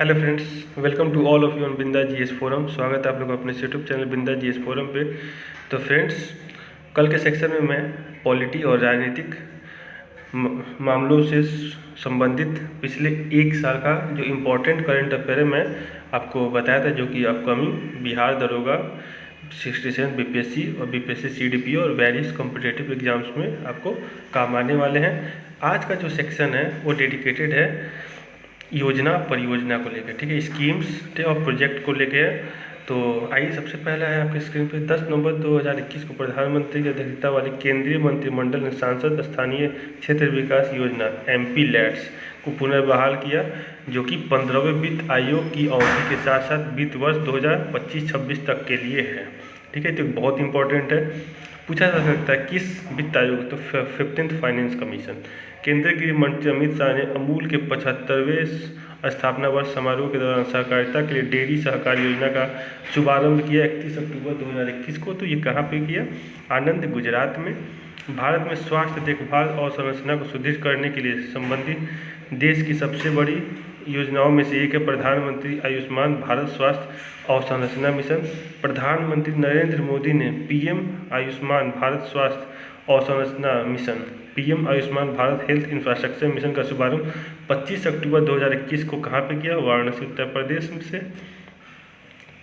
Hello friends, welcome to all of you on Binda GS forum. स्वागत है आप लोगों का अपने YouTube channel Binda GS forum पे। तो फ्रेंड्स, कल के सेक्शन में मैं पॉलिटी और राजनीतिक मामलों से संबंधित पिछले एक साल का जो इम्पोर्टेंट करंट अफेयर है मैं आपको बताया था, जो कि अपकमिंग बिहार दरोगा 67 बीपीएससी और बीपीएससी सीडीपीओ और वेरियस कॉम्पिटिटिव एग्जाम्स में आपको काम आने वाले हैं। आज का जो सेक्शन है वो डेडिकेटेड है योजना परियोजना को लेकर, ठीक है, स्कीम्स और प्रोजेक्ट को लेकर है। तो आइए, सबसे पहला है आपके स्क्रीन पे 10 नवंबर 2021 को प्रधानमंत्री की अध्यक्षता वाली केंद्रीय मंत्रिमंडल ने सांसद स्थानीय क्षेत्र विकास योजना MP लैट्स को पुनर्बहाल किया, जो कि 15वें वित्त आयोग की अवधि के साथ साथ वित्त वर्ष 2025-26 तक के लिए है। ठीक है, तो बहुत इंपॉर्टेंट है। पूछा जा सकता है किस वित्त आयोग, तो 15th फाइनेंस कमीशन। केंद्रीय गृह मंत्री अमित शाह ने अमूल के 75वें स्थापना वर्ष समारोह के दौरान सहकारिता के लिए डेयरी सहकार योजना का शुभारंभ किया 31 अक्टूबर 2021 को। तो ये कहाँ पे किया? आनंद, गुजरात में। भारत में स्वास्थ्य देखभाल और संरचना को सुदृढ़ करने के लिए संबंधित देश की सबसे बड़ी योजनाओं में से एक है प्रधानमंत्री आयुष्मान भारत स्वास्थ्य अवसंरचना मिशन। प्रधानमंत्री नरेंद्र मोदी ने PM आयुष्मान भारत स्वास्थ्य अवसंरचना mission, PM Ayushman Bharat health infrastructure mission का शुभारंभ 25 अक्टूबर 2021 को कहाँ पे किया? वाराणसी, उत्तर प्रदेश से।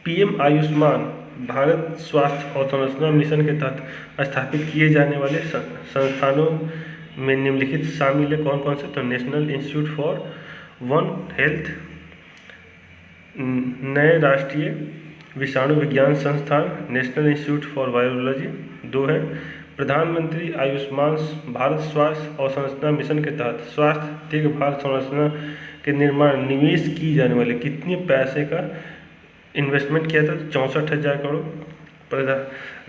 PM आयुष्मान भारत स्वास्थ्य अवसंरचना मिशन के तहत स्थापित किए जाने वाले संस्थानों में निम्नलिखित शामिल है। कौन कौन से? तो national institute for one health, नए राष्ट्रीय विषाणु विज्ञान संस्थान, नेशनल इंस्टीट्यूट फॉर वायरोलॉजी 2 है। प्रधानमंत्री आयुष्मान भारत स्वास्थ्य अवसंरचना मिशन के तहत स्वास्थ्य देखभाल संरचना के निर्माण निवेश की जाने वाले कितने पैसे का इन्वेस्टमेंट किया था? 64,000 करोड़।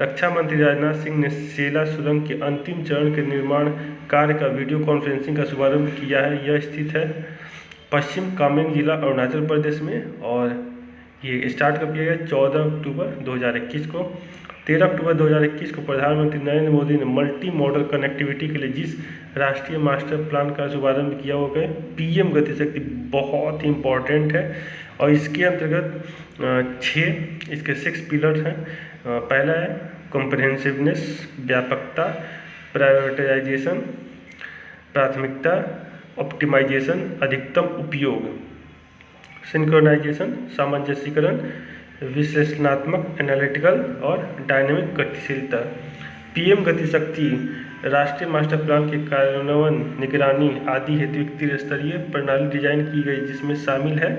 रक्षा मंत्री राजनाथ सिंह ने सेला सुरंग के अंतिम चरण के निर्माण कार्य का वीडियो कॉन्फ्रेंसिंग का शुभारंभ किया है। यह स्थित है पश्चिम कामेंग जिला, अरुणाचल प्रदेश में, और ये स्टार्ट कब किया गया? 14 अक्टूबर 2021 को। 13 अक्टूबर 2021 को प्रधानमंत्री नरेंद्र मोदी ने मल्टी मॉडल कनेक्टिविटी के लिए जिस राष्ट्रीय मास्टर प्लान का शुभारंभ किया वो है PM गति शक्ति। बहुत ही इम्पॉर्टेंट है और इसके अंतर्गत 6 पिलर्स हैं। पहला है कॉम्प्रिहेंसिवनेस, व्यापकता, प्रायोरिटाइजेशन, प्राथमिकता, ऑप्टिमाइजेशन, अधिकतम उपयोग, सिंक्रोनाइजेशन, सामंजस्यीकरण, विश्लेषणात्मक एनालिटिकल और डायनेमिक गतिशीलता। PM गति शक्ति राष्ट्रीय मास्टर प्लान के कार्यान्वयन, निगरानी आदि हेतु एक त्रिस्तरीय प्रणाली डिजाइन की गई, जिसमें शामिल है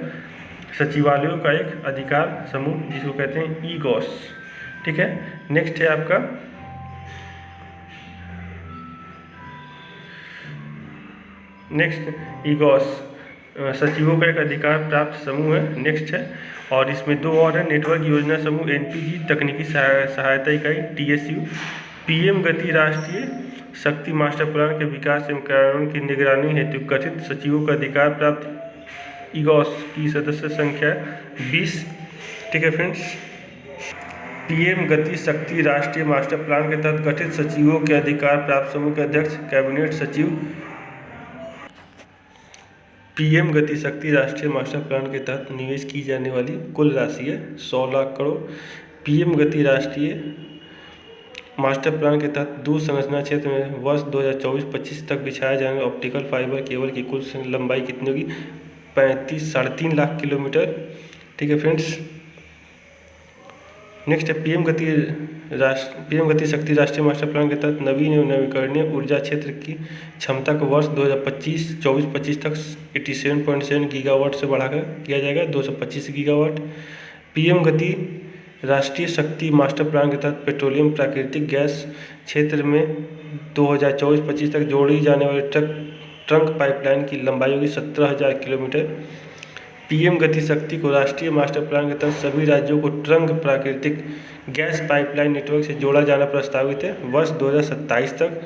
सचिवालयों का एक अधिकार समूह जिसको कहते हैं EGOS। ठीक है, नेक्स्ट है आपका EGOS, सचिवों का एक अधिकार प्राप्त समूह है। नेक्स्ट है, और इसमें 2 और है, नेटवर्क योजना समूह NPG, तकनीकी सहायता इकाई TSU। PM गति राष्ट्रीय शक्ति मास्टर प्लान के विकास एवं कार्यान्वयन की निगरानी हेतु गठित सचिवों का अधिकार प्राप्त EGOS की सदस्य संख्या 20। ठीक है फ्रेंड्स, PM गति शक्ति राष्ट्रीय मास्टर प्लान के तहत गठित सचिवों के अधिकार प्राप्त समूह के अध्यक्ष कैबिनेट सचिव। PM गति शक्ति राष्ट्रीय मास्टर प्लान के तहत निवेश की जाने वाली कुल राशि है 100 लाख करोड़। PM गति राष्ट्रीय मास्टर प्लान के तहत दूर संरचना क्षेत्र में वर्ष 2024-25 तक बिछाया जाने वाला ऑप्टिकल फाइबर केबल की कुल लंबाई कितनी होगी? 3.5 लाख किलोमीटर। ठीक है फ्रेंड्स, नेक्स्ट है PM गति शक्ति राष्ट्रीय मास्टर प्लान के तहत नवीन एवं नवीकरणीय ऊर्जा क्षेत्र की क्षमता को वर्ष 2024-25 तक 87.7 गीगावाट से बढ़ाकर किया जाएगा 225 गीगावाट। PM गति राष्ट्रीय शक्ति मास्टर प्लान के तहत पेट्रोलियम प्राकृतिक गैस क्षेत्र में 2024-25 तक जोड़ी जाने वाली ट्रंक पाइपलाइन की लंबाई होगी 17,000 किलोमीटर। PM गति शक्ति को राष्ट्रीय मास्टर प्लान के तहत सभी राज्यों को ट्रंक प्राकृतिक गैस पाइपलाइन नेटवर्क से जोड़ा जाना प्रस्तावित है वर्ष 2027 तक।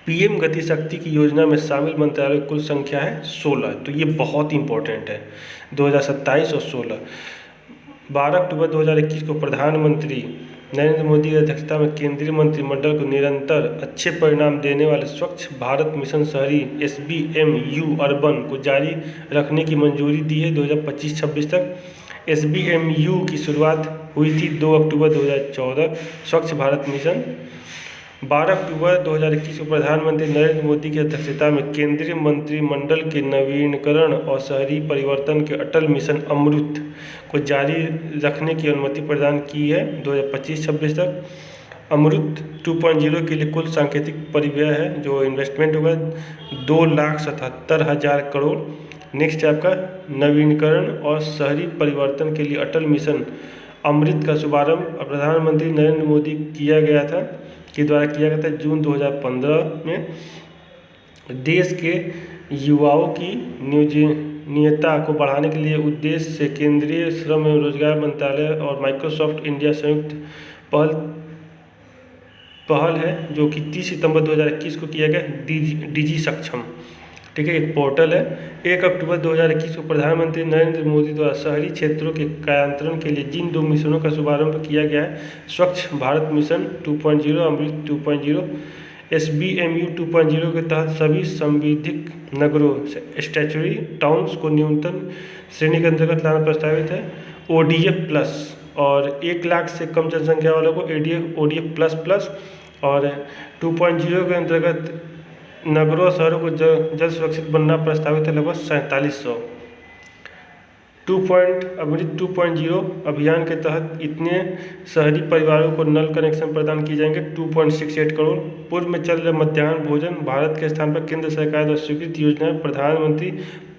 PM गति शक्ति की योजना में शामिल मंत्रालयों की कुल संख्या है 16। तो ये बहुत इंपॉर्टेंट है, 2027 और 16। 12 अक्टूबर 2021 को प्रधानमंत्री नरेंद्र मोदी की अध्यक्षता में केंद्रीय मंत्रिमंडल को निरंतर अच्छे परिणाम देने वाले स्वच्छ भारत मिशन शहरी SBMU अर्बन को जारी रखने की मंजूरी दी है 2025-26 तक। SBMU की शुरुआत हुई थी 2 अक्टूबर 2014। स्वच्छ भारत मिशन 12 अक्टूबर 2021 को प्रधानमंत्री नरेंद्र मोदी की अध्यक्षता में केंद्रीय मंत्रिमंडल के नवीनीकरण और शहरी परिवर्तन के अटल मिशन अमृत को जारी रखने की अनुमति प्रदान की है 2025-26 तक। अमृत 2.0 के लिए कुल सांकेतिक परिव्यय है जो इन्वेस्टमेंट होगा 2,77,000 करोड़। नेक्स्ट है आपका नवीनीकरण और शहरी परिवर्तन के लिए अटल मिशन अमृत का शुभारंभ प्रधानमंत्री नरेंद्र मोदी द्वारा किया गया था जून 2015 में। देश के युवाओं की नियोजनीयता को बढ़ाने के लिए उद्देश्य से केंद्रीय श्रम एवं रोजगार मंत्रालय और माइक्रोसॉफ्ट इंडिया संयुक्त पहल है जो कि 30 सितंबर 2021 को किया गया डिजी सक्षम, ठीक है, एक पोर्टल है। 1 अक्टूबर 2021 को प्रधानमंत्री नरेंद्र मोदी द्वारा शहरी क्षेत्रों के कायांतरण के लिए जिन 2 मिशनों का शुभारंभ किया गया है स्वच्छ भारत मिशन 2.0 अमृत 2.0। SBMU 2.0 के तहत सभी संविधिक नगरों स्टैच्यूरी टाउन्स को न्यूनतम श्रेणी के अंतर्गत लाना प्रस्तावित है। ODF प्लस और 1 लाख से कम जनसंख्या वालों को ODF प्लस और 2.0 के अंतर्गत नगरों और शहरों को जल सुरक्षित बनना प्रस्तावित है लगभग 4700। अमृत 2.0 अभियान के तहत इतने शहरी परिवारों को नल कनेक्शन प्रदान किए जाएंगे 2.68 करोड़। पूर्व में चल रहे मध्याह्न भोजन भारत के स्थान पर केंद्र सरकार द्वारा स्वीकृत योजना है प्रधानमंत्री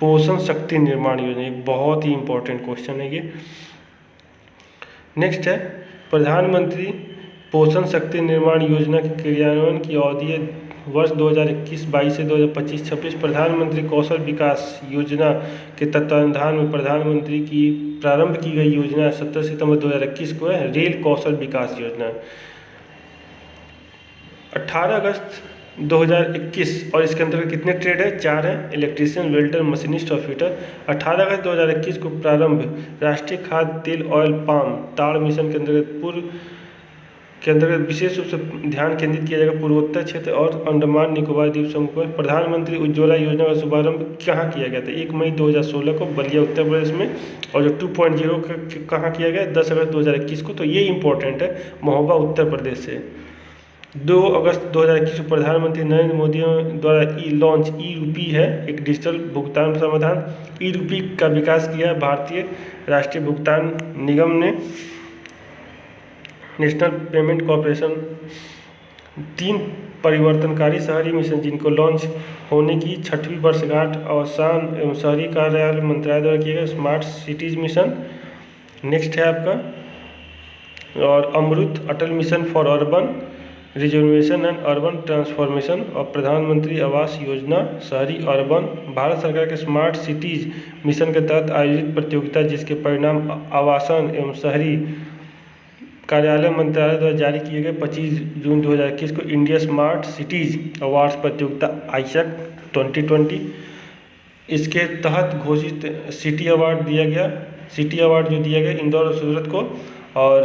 पोषण शक्ति निर्माण योजना, एक बहुत ही इंपॉर्टेंट क्वेश्चन है ये। नेक्स्ट है प्रधानमंत्री पोषण शक्ति निर्माण योजना के क्रियान्वयन की अवधि है वर्ष 2021-22 से 2025-26। प्रधानमंत्री कौशल विकास योजना के तत्वाधान में प्रधानमंत्री की प्रारंभ की गई योजना 17 सितंबर 2021 को है रेल कौशल विकास योजना। 18 अगस्त 2021 और इसके अंतर्गत कितने ट्रेड है? 4 है, इलेक्ट्रीशियन, वेल्डर, मशीनिस्ट और फिटर। 18 अगस्त 2021 को प्रारंभ राष्ट्रीय खाद्य तेल ऑयल पाम ताड़ मिशन के अंतर्गत विशेष रूप से ध्यान केंद्रित किया जाएगा पूर्वोत्तर क्षेत्र और अंडमान निकोबार द्वीप समूह पर। प्रधानमंत्री उज्ज्वला योजना का शुभारंभ कहाँ किया गया था? 1 मई 2016 को बलिया उत्तर प्रदेश में। और जो 2.0 कहाँ किया गया? 10 अगस्त 2021 को। तो ये इंपॉर्टेंट है, महोबा उत्तर प्रदेश से। 2 अगस्त 2021 को प्रधानमंत्री नरेंद्र मोदी द्वारा लॉन्च ई-रूपी है, एक डिजिटल भुगतान समाधान। ई-रूपी का विकास किया भारतीय राष्ट्रीय भुगतान निगम ने, नेशनल पेमेंट कॉरपोरेशन। 3 परिवर्तनकारी शहरी मिशन जिनको लॉन्च होने की 6वीं वर्षगांठ आवासन एवं शहरी कार्यालय मंत्रालय द्वारा किया गया स्मार्ट सिटीज मिशन। नेक्स्ट है आपका और Amrut Atal mission for urban reservation and urban transformation और प्रधानमंत्री आवास योजना शहरी अर्बन। भारत सरकार के स्मार्ट सिटीज मिशन के तहत आयोजित प्रतियोगिता जिसके परिणाम आवासन एवं शहरी कार्यालय मंत्रालय द्वारा जारी किए गए 25 जून 2021 को इंडिया स्मार्ट सिटीज अवार्ड्स प्रतियोगिता आईसैक 2020 इसके तहत घोषित सिटी अवार्ड जो दिया गया इंदौर और सूरत को, और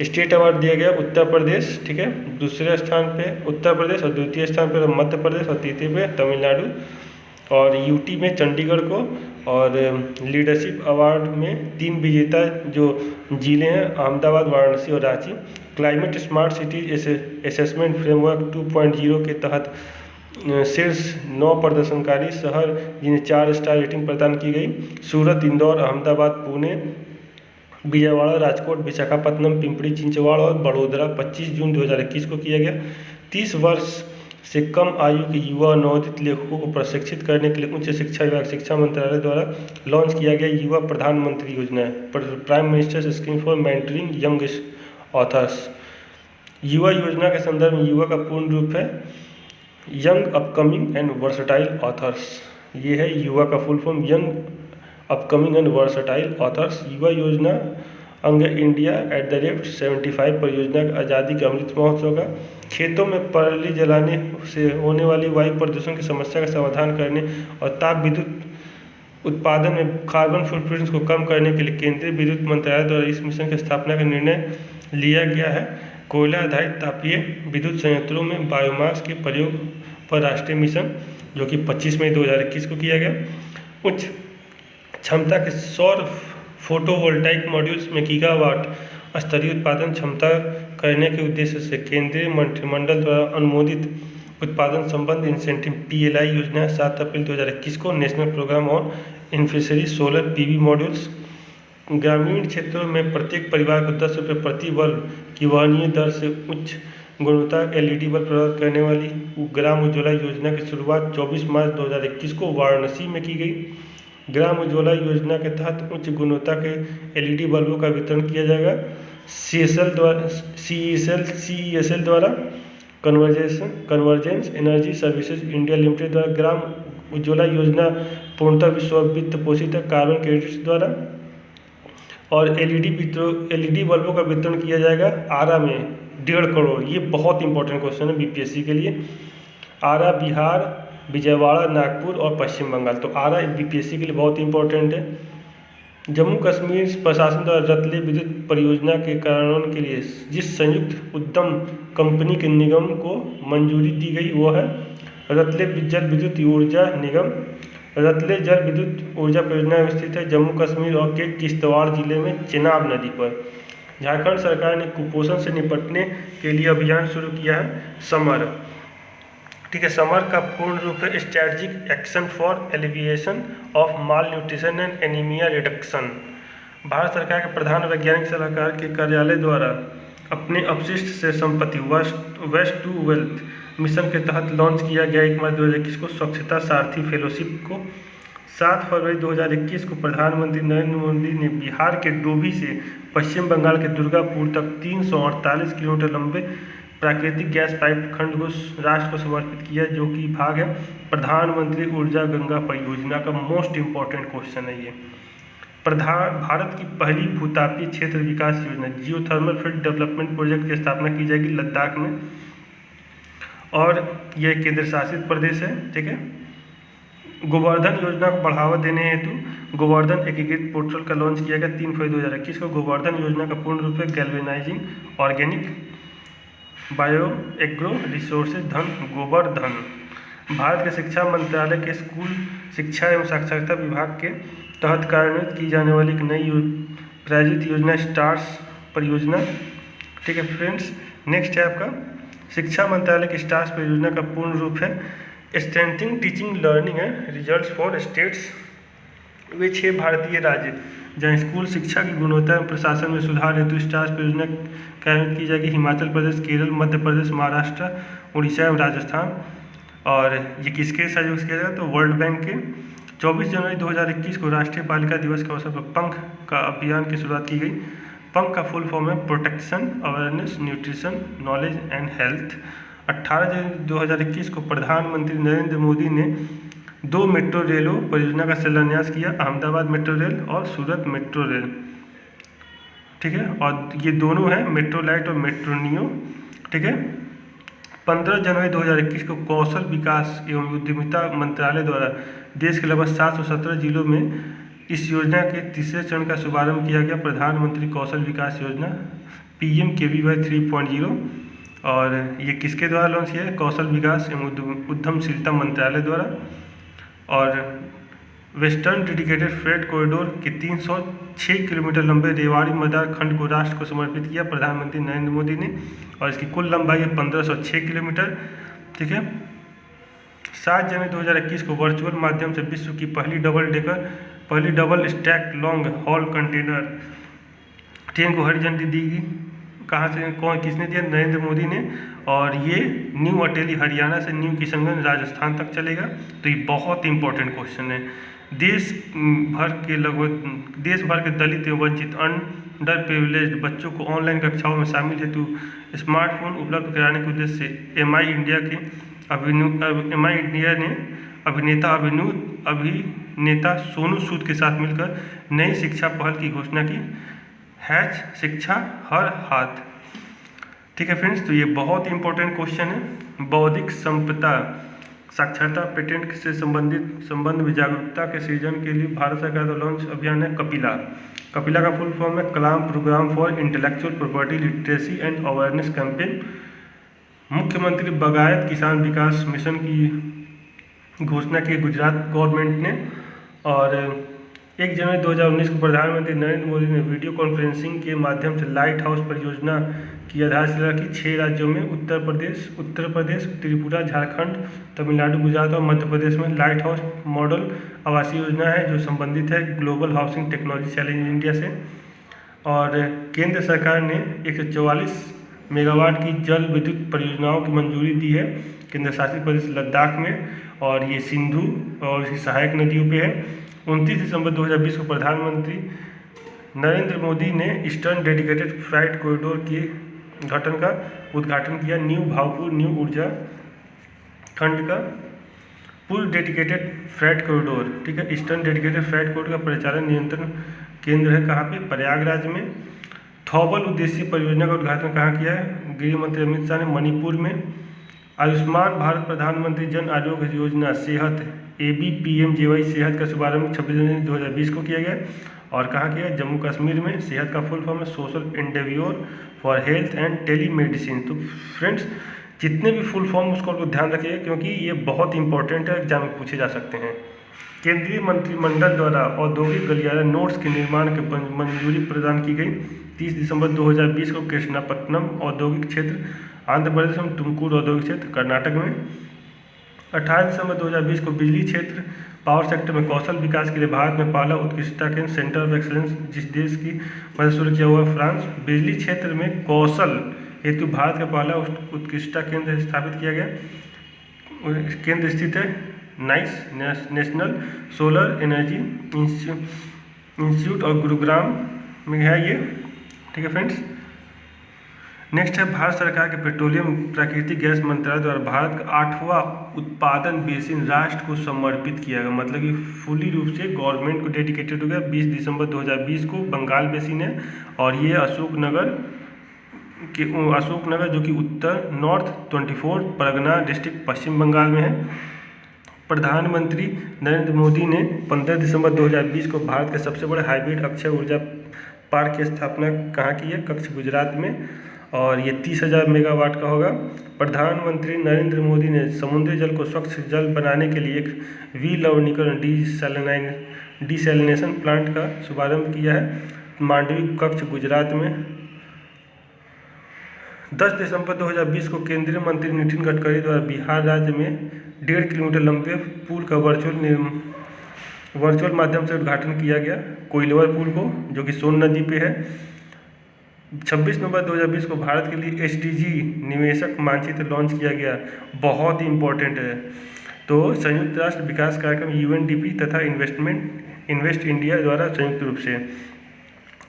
स्टेट अवार्ड दिया गया उत्तर प्रदेश, ठीक है, दूसरे स्थान पे उत्तर प्रदेश और द्वितीय स्थान पे मध्य प्रदेश और तृतीय पे तमिलनाडु, और यूटी में चंडीगढ़ को। और लीडरशिप अवार्ड में 3 विजेता जो जिले हैं अहमदाबाद, वाराणसी और Ranchi. Climate smart cities assessment framework 2.0 के तहत शीर्ष 9 प्रदर्शनकारी शहर जिन्हें 4 स्टार रेटिंग प्रदान की गई सूरत, इंदौर, अहमदाबाद, पुणे, विजयवाड़ा, राजकोट, विशाखापत्तनम, पिंपरी चिंचवड़ और बड़ोदरा 25 जून 2021 को किया गया। 30 वर्ष से कम आयु के युवा और नवोदित लेखकों को प्रशिक्षित करने के लिए उच्च शिक्षा विभाग शिक्षा मंत्रालय द्वारा लॉन्च किया गया युवा प्रधानमंत्री योजना है, prime ministers scheme for mentoring young authors. युवा योजना के संदर्भ में युवा का पूर्ण रूप है young upcoming and versatile authors. ये है युवा का full form young upcoming and versatile authors. युवा योजना अंग इंडिया @75 परियोजना आज़ादी के अमृत महोत्सव का खेतों में पराली जलाने से होने वाली वायु प्रदूषण की समस्या का समाधान करने और ताप विद्युत उत्पादन में कार्बन फुटप्रिंट को कम करने के लिए केंद्रीय विद्युत मंत्रालय द्वारा इस मिशन की स्थापना का निर्णय लिया गया है। कोयला आधारित तापीय विद्युत संयंत्रों में बायोमास के प्रयोग पर राष्ट्रीय मिशन, जो कि 25 मई 2021 को किया गया। उच्च क्षमता के सौर फोटोवोल्टाइक मॉड्यूल्स में गीगावाट स्तरीय उत्पादन क्षमता करने के उद्देश्य से केंद्रीय मंत्रिमंडल द्वारा अनुमोदित उत्पादन संबंध इंसेंटिव PLI योजना 7 अप्रैल 2021 को national program on infrastructure solar PV modules ग्रामीण क्षेत्रों में प्रत्येक परिवार को 10 रुपये प्रति बल्ब की वहनीय दर से उच्च गुणवत्ता LED बल्ब प्रदान करने वाली ग्राम उज्ज्वला योजना की शुरुआत 24 मार्च 2021 को वाराणसी में की गई। ग्राम उज्ज्वला योजना के तहत उच्च गुणवत्ता के LED बल्बों का वितरण किया जाएगा। CESL द्वारा convergence energy services India limited द्वारा ग्राम उज्ज्वला योजना पूर्णतः विश्व वित्त पोषित है कार्बन क्रेडिट्स द्वारा। और LED बल्बों का वितरण किया जाएगा आरा में 1.5 करोड़। ये बहुत इंपॉर्टेंट क्वेश्चन है BPSC के लिए। आरा बिहार, विजयवाड़ा, नागपुर और पश्चिम बंगाल। तो आरा BPSC के लिए बहुत इंपॉर्टेंट है। जम्मू कश्मीर प्रशासन द्वारा रतले विद्युत परियोजना के कार्यान्वयन के लिए जिस संयुक्त उद्यम कंपनी के निगम को मंजूरी दी गई वो है रतले जल विद्युत ऊर्जा निगम। रतले जल विद्युत ऊर्जा परियोजना स्थित है जम्मू कश्मीर और के किश्तवाड़ जिले में चेनाब नदी पर। झारखंड सरकार ने कुपोषण से निपटने के लिए अभियान शुरू किया है समर। ठीक है, समर का पूर्ण रूप है strategic action for alleviation of mall nutrition and anaemia reduction. Bharat सरकार के प्रधान वैज्ञानिक सलाहकार के कार्यालय द्वारा अपने अपशिष्ट से संपत्ति वेस्ट टू वेल्थ मिशन के तहत लॉन्च किया गया 1 मार्च 2021 को स्वच्छता सारथी फेलोशिप को 7 फरवरी 2021 को प्रधानमंत्री नरेंद्र मोदी ने बिहार के डोभी से पश्चिम बंगाल के दुर्गापुर तक 348 किलोमीटर लंबे प्राकृतिक गैस पाइप खंड को राष्ट्र को समर्पित किया, जो कि भाग है प्रधानमंत्री ऊर्जा गंगा परियोजना का। मोस्ट इम्पॉर्टेंट क्वेश्चन है ये। भारत की पहली भूतापीय क्षेत्र विकास योजना जियोथर्मल फील्ड डेवलपमेंट प्रोजेक्ट की स्थापना की जाएगी लद्दाख में, और यह केंद्र शासित प्रदेश है। ठीक है, गोवर्धन योजना को बढ़ावा देने हेतु गोवर्धन एकीकृत पोर्टल का लॉन्च किया गया 3 फरवरी 2021 को। गोवर्धन योजना का पूर्ण रूप है galvanising organic bio agro resources धन गोवर्धन। भारत के शिक्षा मंत्रालय के स्कूल शिक्षा एवं साक्षरता विभाग के तहत कार्यान्वित की जाने वाली एक नई प्रायोजित योजना स्टार्स परियोजना। ठीक है फ्रेंड्स, नेक्स्ट है आपका शिक्षा मंत्रालय की स्टार्स परियोजना का पूर्ण रूप है strengthening teaching learning and results for states. वे 6 भारतीय राज्य जहाँ स्कूल शिक्षा की गुणवत्ता एवं प्रशासन में सुधार हेतु स्टार्स परियोजना कार्यान्वित की जाएगी। हिमाचल प्रदेश, केरल, मध्य प्रदेश, महाराष्ट्र, उड़ीसा एवं राजस्थान। और ये किसके सहयोग से किया जाएगा? तो वर्ल्ड बैंक के। 24 जनवरी 2021 को राष्ट्रीय बालिका दिवस के अवसर पर पंख का अभियान की शुरुआत की गई। पंख का फुल फॉर्म है protection awareness nutrition knowledge and health. 18 जनवरी 2021 को प्रधानमंत्री नरेंद्र मोदी ने 2 मेट्रो रेलों परियोजना का शिलान्यास किया, अहमदाबाद मेट्रो रेल और सूरत मेट्रो रेल। ठीक है, और ये दोनों हैं मेट्रो लाइट और मेट्रो नियो। ठीक है, 15 जनवरी 2021 को कौशल विकास एवं उद्यमिता मंत्रालय द्वारा देश के लगभग 717 जिलों में इस योजना के तीसरे चरण का शुभारंभ किया गया, प्रधानमंत्री कौशल विकास योजना PMKVY 3.0। और ये किसके द्वारा लॉन्च किया है? कौशल विकास एवं उद्यमशीलता मंत्रालय द्वारा। और वेस्टर्न डेडिकेटेड फ्रेट कॉरिडोर के 306 किलोमीटर लंबे रेवाड़ी मदार खंड को राष्ट्र को समर्पित किया प्रधानमंत्री नरेंद्र मोदी ने, और इसकी कुल लंबाई है 1506 किलोमीटर। ठीक है, 7 जनवरी 2021 को वर्चुअल माध्यम से विश्व की पहली double stack long haul container train को हरी झंडी दी गई। कहाँ से, किसने दिया? नरेंद्र मोदी ने। और ये न्यू अटेली हरियाणा से न्यू किशनगंज राजस्थान तक चलेगा। तो ये बहुत इंपॉर्टेंट क्वेश्चन है। देश भर के दलित एवं वंचित अंडर प्रिविलेज्ड बच्चों को ऑनलाइन कक्षाओं में शामिल हेतु स्मार्टफोन उपलब्ध कराने के उद्देश्य से एमआई इंडिया ने अभिनेता सोनू सूद के साथ मिलकर नई शिक्षा पहल की घोषणा की, हैच शिक्षा हर हाथ। ठीक है फ्रेंड्स, तो ये बहुत इंपॉर्टेंट क्वेश्चन है। बौद्धिक साक्षरता पेटेंट से संबंध में जागरूकता के सृजन के लिए भारत सरकार का लॉन्च अभियान है कपिला का फुल फॉर्म है Kalam program for intellectual property literacy and awareness campaign. मुख्यमंत्री बागायत किसान विकास मिशन की घोषणा की गुजरात गवर्नमेंट ने। और 1 जनवरी 2019 को प्रधानमंत्री नरेंद्र मोदी ने वीडियो कॉन्फ्रेंसिंग के माध्यम से लाइट हाउस परियोजना की आधारशिला रखी। 6 राज्यों में उत्तर प्रदेश, त्रिपुरा, झारखंड, तमिलनाडु, गुजरात और मध्य प्रदेश में लाइट हाउस मॉडल आवासीय योजना है जो संबंधित है global housing technology challenge India से। और केंद्र सरकार ने 144 मेगावाट की जल विद्युत परियोजनाओं की मंजूरी दी है केंद्र शासित प्रदेश लद्दाख में, और ये सिंधु और इसकी सहायक नदियों पे है। 29 दिसंबर 2020 को प्रधानमंत्री नरेंद्र मोदी ने ईस्टर्न डेडिकेटेड फ्राइट कॉरिडोर के उद्घाटन किया। न्यू भावपुर न्यू ऊर्जा खंड का पूर्व डेडिकेटेड फ्राइट कॉरिडोर, ठीक है, ईस्टर्न डेडिकेटेड फ्राइट कॉरिडोर का परिचालन नियंत्रण केंद्र है कहाँ पे, प्रयागराज में। थॉबल उद्देश्य परियोजना का उद्घाटन कहाँ किया है, गृह मंत्री अमित शाह ने मणिपुर में। आयुष्मान भारत प्रधानमंत्री जन आरोग्य योजना सेहत ABPMJY सेहत का शुभारंभ 26 जनवरी 2020 को किया गया। और कहाँ किया, जम्मू कश्मीर में। सेहत का फुल फॉर्म है social endeavour for health and telemedicine. तो फ्रेंड्स जितने भी फुल फॉर्म उसको ध्यान रखिएगा क्योंकि ये बहुत इंपॉर्टेंट है, एग्जाम में पूछे जा सकते हैं। केंद्रीय मंत्रिमंडल द्वारा औद्योगिक गलियारा नोड्स के निर्माण की मंजूरी प्रदान की गई। 30 दिसंबर 2020 को कृष्णापट्टनम औद्योगिक क्षेत्र आंध्र प्रदेश में, तुमकुर औद्योगिक क्षेत्र कर्नाटक में। 18 दिसंबर 2020 को बिजली क्षेत्र पावर सेक्टर में कौशल विकास के लिए भारत में पहला उत्कृष्टता केंद्र सेंटर ऑफ एक्सलेंस जिस देश की मदद शुरू किया हुआ फ्रांस। बिजली क्षेत्र में कौशल हेतु भारत का पहला उत्कृष्टता केंद्र स्थापित किया गया। केंद्र स्थित है nice national solar energy institute और गुरुग्राम में है ये, ठीक है फ्रेंड्स। नेक्स्ट है भारत सरकार के पेट्रोलियम प्राकृतिक गैस मंत्रालय द्वारा भारत का 8वां उत्पादन बेसिन राष्ट्र को समर्पित किया गया, मतलब कि फुली रूप से गवर्नमेंट को डेडिकेटेड हो गया। 20 दिसंबर 2020 को बंगाल बेसिन है और ये अशोकनगर जो कि उत्तर नॉर्थ 24 परगना डिस्ट्रिक्ट पश्चिम बंगाल में है। प्रधानमंत्री नरेंद्र मोदी ने 15 दिसंबर 2020 को भारत के सबसे बड़े हाइब्रिड अक्षय ऊर्जा पार्क की स्थापना कहाँ की है, कच्छ गुजरात में, और ये 30,000 मेगावाट का होगा। प्रधानमंत्री नरेंद्र मोदी ने समुद्री जल को स्वच्छ जल बनाने के लिए एक विलवणीकरण डिसैलिनेशन प्लांट का शुभारंभ किया है मांडवी कच्छ गुजरात में। 10 दिसंबर 2020 को केंद्रीय मंत्री नितिन गडकरी द्वारा बिहार राज्य में 1.5 किलोमीटर लंबे पुल का वर्चुअल माध्यम से उद्घाटन किया गया, कोइलवर पुल को, जो कि सोन नदी पे है। 26 नवंबर 2020 को भारत के लिए SDG निवेशक मानचित्र लॉन्च किया गया, बहुत ही इंपॉर्टेंट है। तो संयुक्त राष्ट्र विकास कार्यक्रम UNDP तथा इन्वेस्ट इंडिया द्वारा संयुक्त रूप से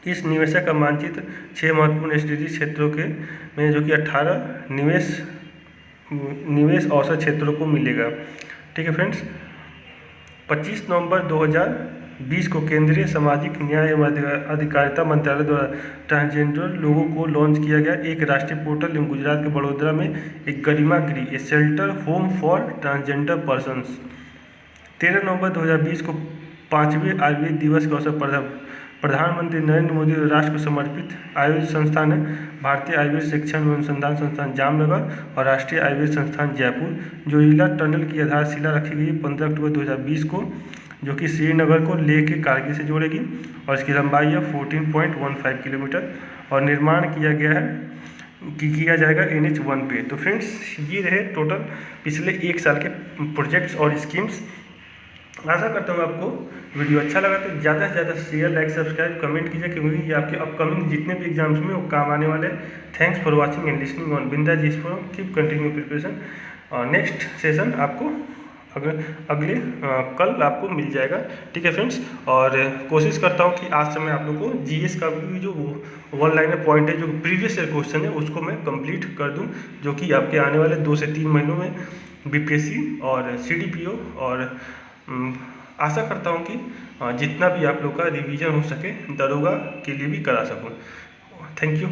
इस निवेशक का मानचित्र 6 महत्वपूर्ण SDG क्षेत्रों के में जो कि 18 निवेश अवसर क्षेत्रों को मिलेगा, ठीक है फ्रेंड्स। 25 नवंबर 2020 को केंद्रीय सामाजिक न्याय एवं अधिकारिता मंत्रालय द्वारा ट्रांसजेंडर लोगों को लॉन्च किया गया एक राष्ट्रीय पोर्टल एवं गुजरात के बड़ोदरा में एक Garima Greh a shelter home for transgender persons. 13 नवंबर 2020 को 5वें आयुर्वेद दिवस के अवसर पर प्रधानमंत्री नरेंद्र मोदी और राष्ट्र को समर्पित आयुर्वेद संस्थान है भारतीय आयुर्वेद शिक्षण एवं अनुसंधान संस्थान जामनगर और राष्ट्रीय आयुर्वेद संस्थान जयपुर, जो जिला टनल की आधारशिला रखी गई 15 अक्टूबर 2020 को, जो कि श्रीनगर को लेह के कारगिल से जोड़ेगी और इसकी लंबाई है 14.15 किलोमीटर और निर्माण किया जाएगा NH1 पे। तो फ्रेंड्स ये रहे टोटल पिछले 1 साल के प्रोजेक्ट्स और स्कीम्स। आशा करता हूँ आपको वीडियो अच्छा लगा तो ज़्यादा से ज़्यादा शेयर, लाइक, सब्सक्राइब, कमेंट कीजिए क्योंकि ये आपके अपकमिंग जितने भी एग्जाम्स में वो काम आने वाले हैं। Thanks for watching and listening on Binda GS forum. Keep continue preparation. Next session आपको अगले कल आपको मिल जाएगा, ठीक है फ्रेंड्स। और कोशिश करता हूँ कि आज से मैं आप लोग को GS का भी जो 1 लाइनर पॉइंट है जो प्रीवियस ईयर क्वेश्चन है उसको मैं कंप्लीट कर दूँ, जो कि आपके आने वाले 2 से 3 महीनों में BPSC और CDPO और आशा करता हूँ कि जितना भी आप लोग का रिवीजन हो सके दरोगा के लिए भी करा सकूँ। Thank you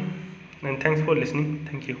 and thanks for listening. Thank you.